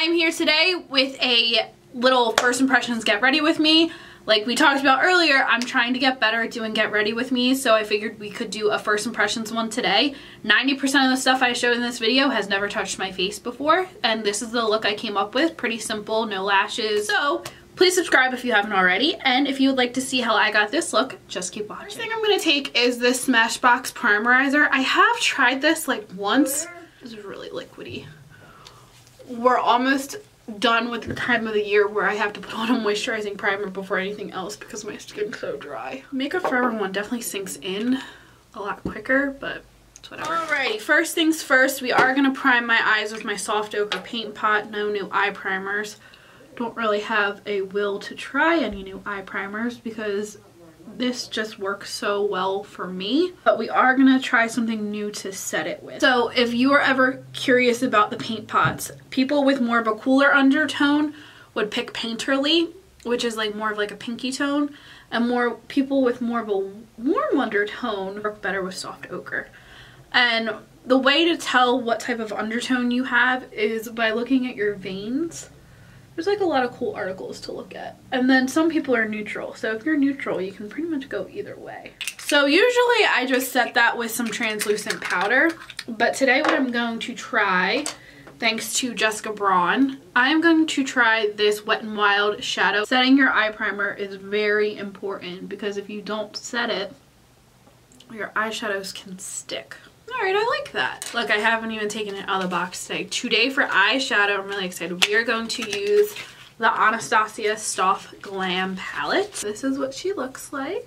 I'm here today with a little first impressions get ready with me. Like we talked about earlier, I'm trying to get better at doing get ready with me, so I figured we could do a first impressions one today. 90% of the stuff I showed in this video has never touched my face before, and this is the look I came up with. Pretty simple, no lashes. So please subscribe if you haven't already, and if you would like to see how I got this look, just keep watching. First thing I'm going to take is this Smashbox Primerizer. I have tried this like once. This is really liquidy. We're almost done with the time of the year where I have to put on a moisturizing primer before anything else because my skin's so dry. Makeup Forever one definitely sinks in a lot quicker, but it's whatever. Alrighty, first things first, we are going to prime my eyes with my Soft Ochre Paint Pot. No new eye primers. Don't really have a will to try any new eye primers because this just works so well for me, but we are gonna try something new to set it with. So if you are ever curious about the paint pots, people with more of a cooler undertone would pick Painterly, which is like more of like a pinky tone, and more people with more of a warm undertone work better with Soft Ochre. And the way to tell what type of undertone you have is by looking at your veins. There's like a lot of cool articles to look at. And then some people are neutral. So if you're neutral, you can pretty much go either way. So usually I just set that with some translucent powder. But today what I'm going to try, thanks to Jessica Braun, I'm going to try this Wet n Wild shadow. Setting your eye primer is very important because if you don't set it, your eyeshadows can stick. Alright, I like that. Look, I haven't even taken it out of the box today. Today for eyeshadow, I'm really excited. We are going to use the Anastasia Stuff Glam palette. This is what she looks like.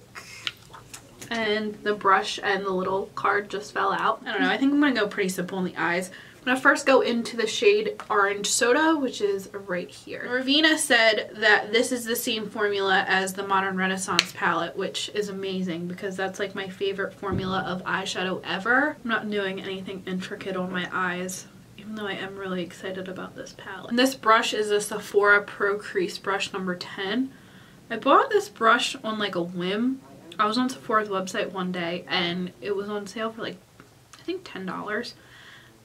And the brush and the little card just fell out. I don't know, I think I'm going to go pretty simple in the eyes. I'm going to first go into the shade Orange Soda, which is right here. Ravina said that this is the same formula as the Modern Renaissance palette, which is amazing because that's like my favorite formula of eyeshadow ever. I'm not doing anything intricate on my eyes, even though I am really excited about this palette. And this brush is a Sephora Pro Crease brush number 10. I bought this brush on like a whim. I was on Sephora's website one day and it was on sale for like, I think $10.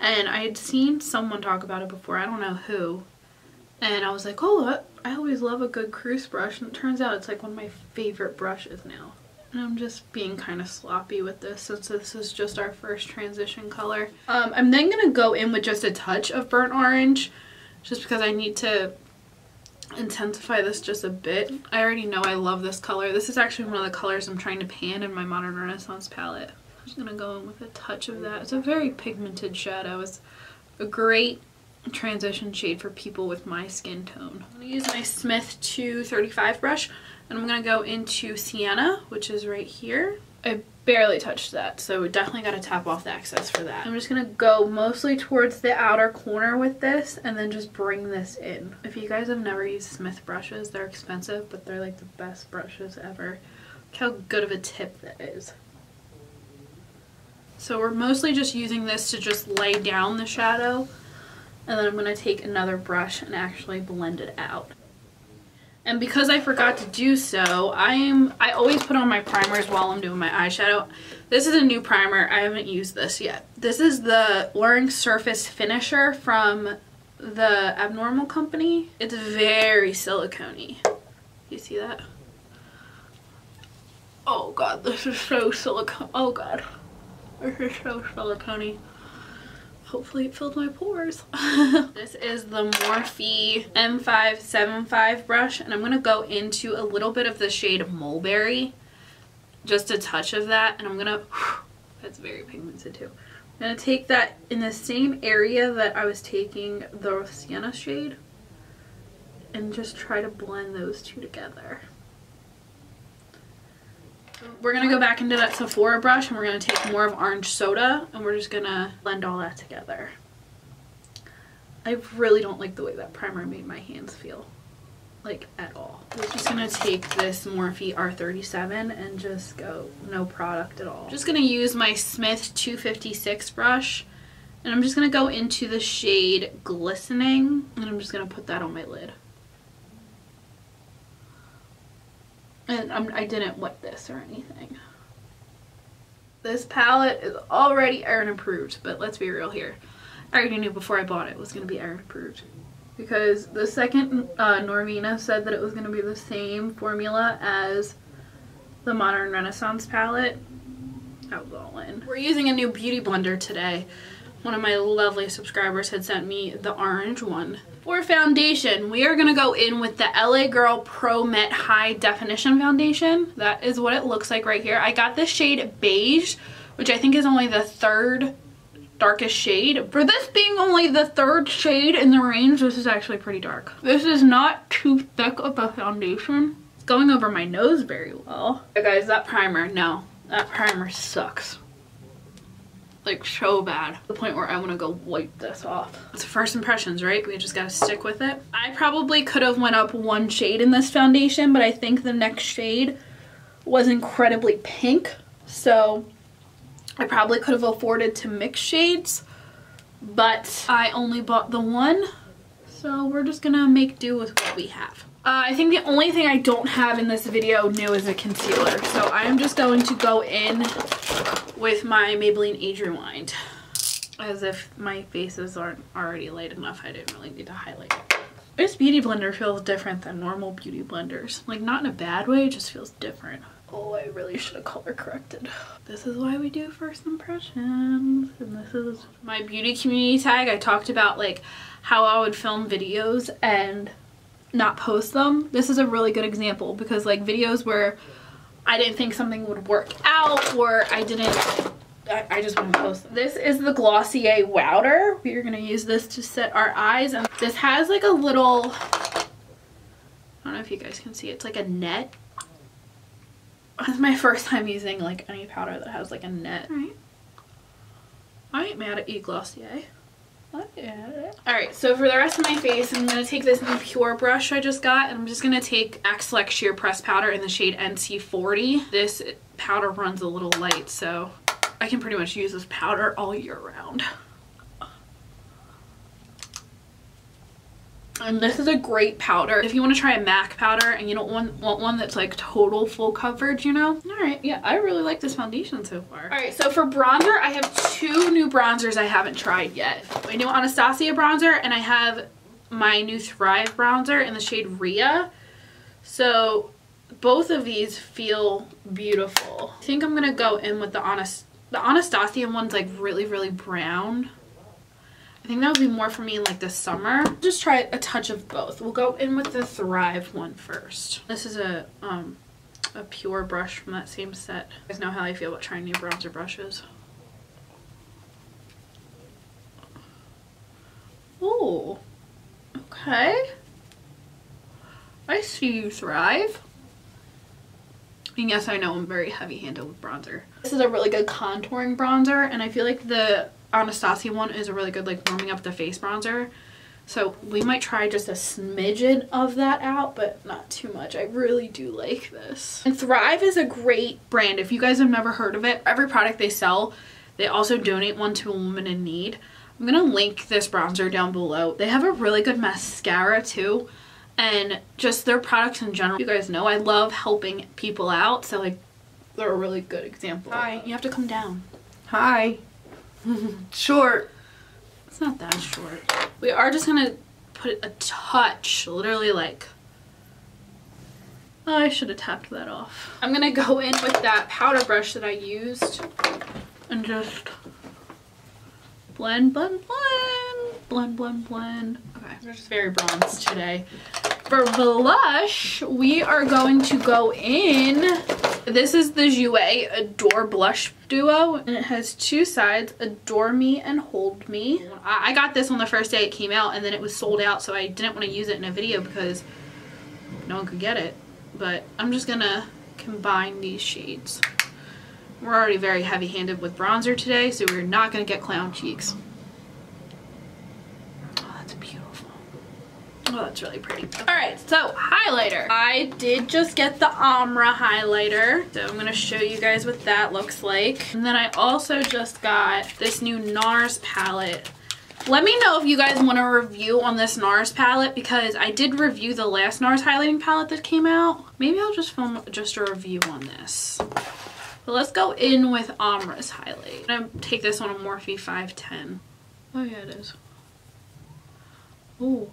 And I had seen someone talk about it before, I don't know who. And I was like, oh, I always love a good crease brush. And it turns out it's like one of my favorite brushes now. And I'm just being kind of sloppy with this since this is just our first transition color. I'm then going to go in with just a touch of burnt orange. Just because I need to intensify this just a bit. I already know I love this color. This is actually one of the colors I'm trying to pan in my Modern Renaissance palette. I'm just going to go in with a touch of that. It's a very pigmented shadow. It's a great transition shade for people with my skin tone. I'm going to use my Smith 235 brush and I'm going to go into Sienna, which is right here. I barely touched that, so we definitely got to tap off the excess for that. I'm just going to go mostly towards the outer corner with this and then just bring this in. If you guys have never used Smith brushes, they're expensive, but they're like the best brushes ever. Look how good of a tip that is. So we're mostly just using this to just lay down the shadow, and then I'm going to take another brush and actually blend it out. And because I forgot to do so, I always put on my primers while I'm doing my eyeshadow. This is a new primer. I haven't used this yet. This is the Blurring Surface Finisher from the Abnormal company. It's very silicone-y. You see that? Oh god, this is so silicone. Oh god. This is so silicone-y. Hopefully it filled my pores. This is the Morphe M575 brush, and I'm going to go into a little bit of the shade Mulberry. Just a touch of that, and I'm going to... That's very pigmented too. I'm going to take that in the same area that I was taking the Sienna shade and just try to blend those two together. We're going to go back into that Sephora brush and we're going to take more of Orange Soda and we're just going to blend all that together. I really don't like the way that primer made my hands feel. Like, at all. I'm just going to take this Morphe R37 and just go no product at all. I'm just going to use my Smith 256 brush and I'm just going to go into the shade Glistening and I'm just going to put that on my lid. And I didn't wet this or anything. This palette is already iron approved, but let's be real here. I already knew before I bought it was going to be iron approved. because the second Norvina said that it was going to be the same formula as the Modern Renaissance palette. I was all in. We're using a new beauty blender today. One of my lovely subscribers had sent me the orange one. For foundation, we are going to go in with the LA Girl Pro Matte High Definition Foundation. That is what it looks like right here. I got this shade Beige, which I think is only the third darkest shade. For this being only the third shade in the range, this is actually pretty dark. This is not too thick of a foundation. It's going over my nose very well. Okay, guys, that primer, no. That primer sucks. Like, so bad. To the point where I want to go wipe this off. It's first impressions, right? We just gotta stick with it. I probably could have went up one shade in this foundation, but I think the next shade was incredibly pink. So I probably could have afforded to mix shades, but I only bought the one. So we're just gonna make do with what we have. I think the only thing I don't have in this video new is a concealer. So I am just going to go in with my Maybelline Age Rewind. As if my faces aren't already light enough, I didn't really need to highlight it. This beauty blender feels different than normal beauty blenders. Like, not in a bad way, it just feels different. Oh, I really should have color corrected. This is why we do first impressions. And this is my beauty community tag. I talked about like how I would film videos and not post them. This is a really good example because like videos where I didn't think something would work out or I just wouldn't post them. This is the Glossier Wowder. We are going to use this to set our eyes, and this has like a little, I don't know if you guys can see, it's like a net. It's my first time using like any powder that has like a net. Alright. I ain't mad at you, Glossier. Alright, so for the rest of my face, I'm going to take this new Pure brush I just got, and I'm just going to take Axe Select Sheer Press Powder in the shade NC40. This powder runs a little light, so I can pretty much use this powder all year round. And this is a great powder if you want to try a MAC powder and you don't want one that's like total full coverage, you know? Alright, yeah, I really like this foundation so far. Alright, so for bronzer, I have two new bronzers I haven't tried yet. My new Anastasia bronzer, and I have my new Thrive bronzer in the shade Rhea. So both of these feel beautiful. I think I'm going to go in with the Anastasia one's like really, really brown. I think that would be more for me in like the summer. Just try a touch of both. We'll go in with the Thrive one first. This is a Pure brush from that same set. You guys know how I feel about trying new bronzer brushes. Oh, okay. I see you, Thrive. And yes, I know I'm very heavy-handed with bronzer. This is a really good contouring bronzer, and I feel like the Anastasia one is a really good like warming up the face bronzer. So we might try just a smidgen of that out, but not too much. I really do like this. And Thrive is a great brand. If you guys have never heard of it, every product they sell, they also donate one to a woman in need. I'm gonna link this bronzer down below. They have a really good mascara too, and just their products in general. You guys know I love helping people out, so like they're a really good example. Hi. You have to come down. Hi. Short. It's not that short. We are just gonna put a touch, literally like, oh, I should have tapped that off. I'm gonna go in with that powder brush that I used and just blend, blend, blend, blend, blend, blend. Okay, we're just very bronzed today. For blush, we are going to go in. This is the Jouer Adore Blush Duo, and it has two sides, Adore Me and Hold Me. I got this on the first day it came out, and then it was sold out, so I didn't want to use it in a video because no one could get it. But I'm just gonna combine these shades. We're already very heavy-handed with bronzer today, so we're not gonna get clown cheeks. Oh, that's really pretty. Alright, so highlighter. I did just get the Omra highlighter. So I'm going to show you guys what that looks like. And then I also just got this new NARS palette. Let me know if you guys want a review on this NARS palette, because I did review the last NARS highlighting palette that came out. Maybe I'll just film just a review on this. But let's go in with Omra's highlight. I'm going to take this on a Morphe 510. Oh yeah, it is. Ooh.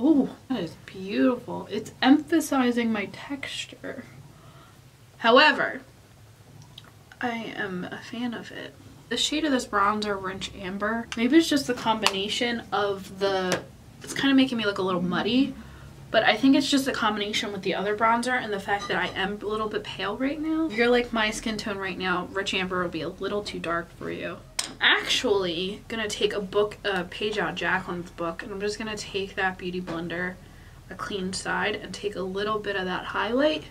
Oh, that is beautiful. It's emphasizing my texture. However, I am a fan of it. The shade of this bronzer, Rich Amber. Maybe it's just the combination of the, it's kind of making me look a little muddy, but I think it's just a combination with the other bronzer and the fact that I am a little bit pale right now. If you're like my skin tone right now, Rich Amber will be a little too dark for you. I'm actually gonna take a page out of Jacqueline's book, and I'm just gonna take that Beauty Blender, a clean side, and take a little bit of that highlight.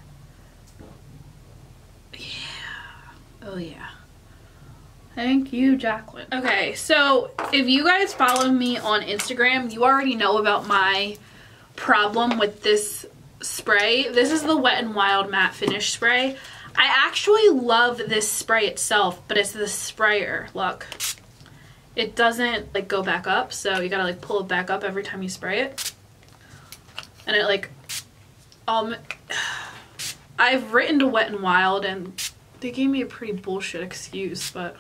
Yeah. Oh yeah. Thank you, Jacqueline. Okay, so if you guys follow me on Instagram, you already know about my problem with this spray. This is the Wet n Wild Matte Finish Spray. I actually love this spray itself, but it's the sprayer. Look, it doesn't like go back up, so you gotta like pull it back up every time you spray it. And it like, I've written to Wet n Wild and they gave me a pretty bullshit excuse, but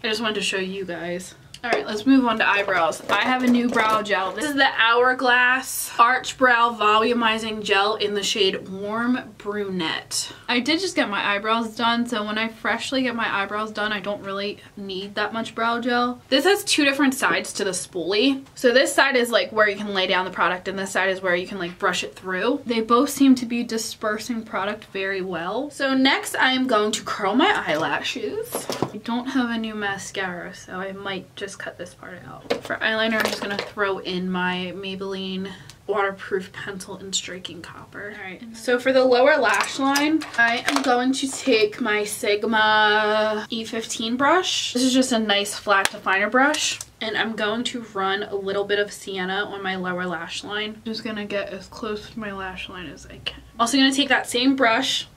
I just wanted to show you guys. All right, let's move on to eyebrows. I have a new brow gel. This is the Hourglass Arch Brow Volumizing Gel in the shade Warm Brunette. I did just get my eyebrows done, so when I freshly get my eyebrows done, I don't really need that much brow gel. This has two different sides to the spoolie. So this side is like where you can lay down the product, and this side is where you can like brush it through. They both seem to be dispersing product very well. So next I am going to curl my eyelashes. I don't have a new mascara, so I might just cut this part out. For eyeliner, I'm just gonna throw in my Maybelline waterproof pencil in striking copper. All right, so for the lower lash line, I am going to take my Sigma E15 brush. This is just a nice flat definer brush, and I'm going to run a little bit of sienna on my lower lash line. Just gonna get as close to my lash line as I can. Also gonna take that same brush,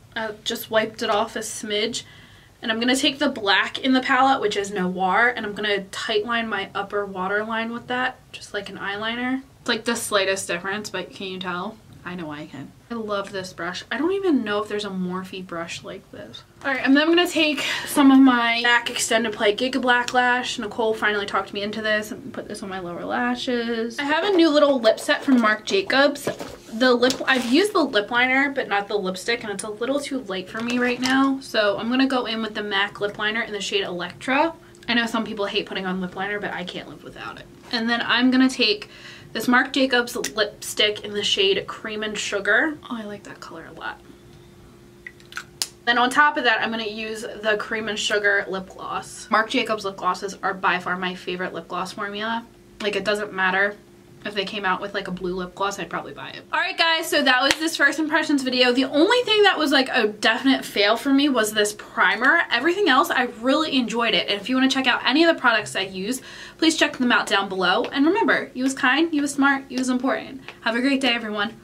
just wiped it off a smidge, and I'm going to take the black in the palette, which is Noir, and I'm going to tightline my upper waterline with that, just like an eyeliner. It's like the slightest difference, but can you tell? I know I can. I love this brush. I don't even know if there's a Morphe brush like this. Alright, and then I'm going to take some of my MAC Extended Play Giga Black Lash. Nicole finally talked me into this and put this on my lower lashes. I have a new little lip set from Marc Jacobs. I've used the lip liner, but not the lipstick, and it's a little too light for me right now. So I'm going to go in with the MAC lip liner in the shade Electra. I know some people hate putting on lip liner, but I can't live without it. And then I'm going to take this Marc Jacobs lipstick in the shade Cream and Sugar. Oh, I like that color a lot. Then on top of that, I'm going to use the Cream and Sugar lip gloss. Marc Jacobs lip glosses are by far my favorite lip gloss formula. Like, it doesn't matter if they came out with like a blue lip gloss, I'd probably buy it. Alright guys, so that was this first impressions video. The only thing that was like a definite fail for me was this primer. Everything else, I really enjoyed it. And if you want to check out any of the products I use, please check them out down below. And remember, use kind, use smart, use important. Have a great day, everyone.